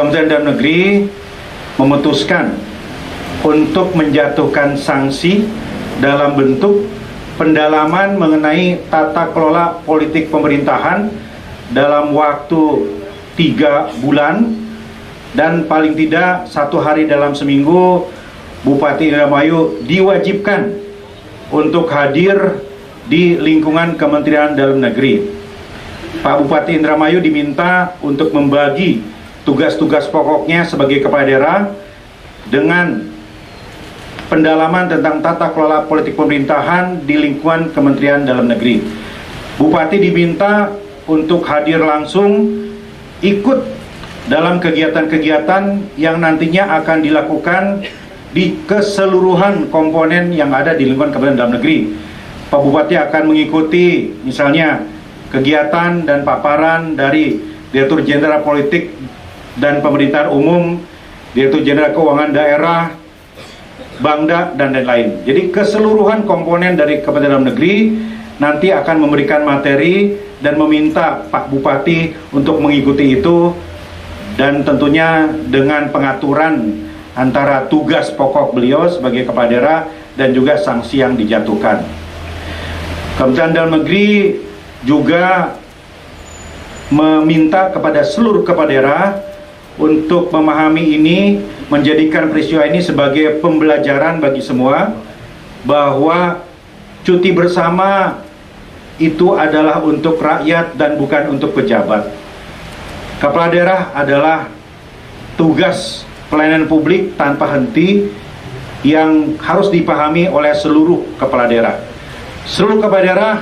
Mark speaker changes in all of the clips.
Speaker 1: Kementerian Dalam Negeri memutuskan untuk menjatuhkan sanksi dalam bentuk pendalaman mengenai tata kelola politik pemerintahan dalam waktu 3 bulan dan paling tidak 1 hari dalam seminggu. Bupati Indramayu diwajibkan untuk hadir di lingkungan Kementerian Dalam Negeri. Pak Bupati Indramayu diminta untuk membagi tugas-tugas pokoknya sebagai kepala daerah dengan pendalaman tentang tata kelola politik pemerintahan di lingkungan Kementerian Dalam Negeri. Bupati diminta untuk hadir langsung, ikut dalam kegiatan-kegiatan yang nantinya akan dilakukan di keseluruhan komponen yang ada di lingkungan Kementerian Dalam Negeri. Pak Bupati akan mengikuti misalnya kegiatan dan paparan dari Direktur Jenderal Politik dan Pemerintahan Umum, Direktur Jenderal Keuangan Daerah, Bangda, dan lain-lain. Jadi keseluruhan komponen dari Kementerian Dalam Negeri nanti akan memberikan materi dan meminta Pak Bupati untuk mengikuti itu, dan tentunya dengan pengaturan antara tugas pokok beliau sebagai kepala daerah dan juga sanksi yang dijatuhkan. Kementerian Dalam Negeri juga meminta kepada seluruh kepala daerah untuk memahami ini, menjadikan peristiwa ini sebagai pembelajaran bagi semua, bahwa cuti bersama itu adalah untuk rakyat dan bukan untuk pejabat. Kepala daerah adalah tugas pelayanan publik tanpa henti yang harus dipahami oleh seluruh kepala daerah. Seluruh kepala daerah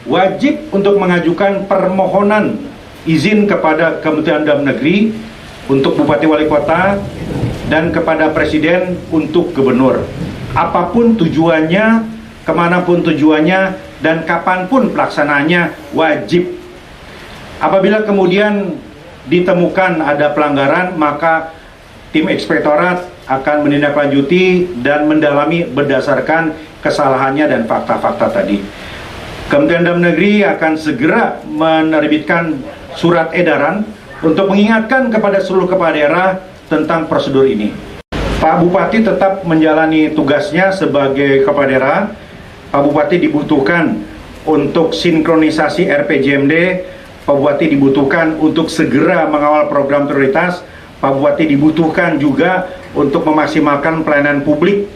Speaker 1: wajib untuk mengajukan permohonan izin kepada Kementerian Dalam Negeri untuk Bupati Wali Kota dan kepada Presiden untuk Gubernur. Apapun tujuannya, kemanapun tujuannya, dan kapanpun pelaksanaannya wajib. Apabila kemudian ditemukan ada pelanggaran, maka tim ekspektorat akan menindaklanjuti dan mendalami berdasarkan kesalahannya dan fakta-fakta tadi. Kementerian Dalam Negeri akan segera menerbitkan surat edaran untuk mengingatkan kepada seluruh kepala daerah tentang prosedur ini. Pak Bupati tetap menjalani tugasnya sebagai kepala daerah. Pak Bupati dibutuhkan untuk sinkronisasi RPJMD. Pak Bupati dibutuhkan untuk segera mengawal program prioritas. Pak Bupati dibutuhkan juga untuk memaksimalkan pelayanan publik.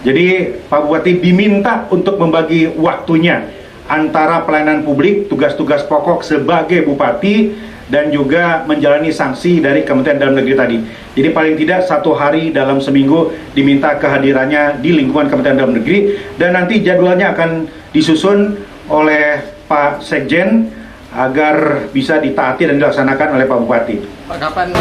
Speaker 1: Jadi Pak Bupati diminta untuk membagi waktunya antara pelayanan publik, tugas-tugas pokok sebagai Bupati, dan juga menjalani sanksi dari Kementerian Dalam Negeri tadi. Jadi paling tidak 1 hari dalam seminggu diminta kehadirannya di lingkungan Kementerian Dalam Negeri, dan nanti jadwalnya akan disusun oleh Pak Sekjen agar bisa ditaati dan dilaksanakan oleh Pak Bupati.
Speaker 2: Pak, kapan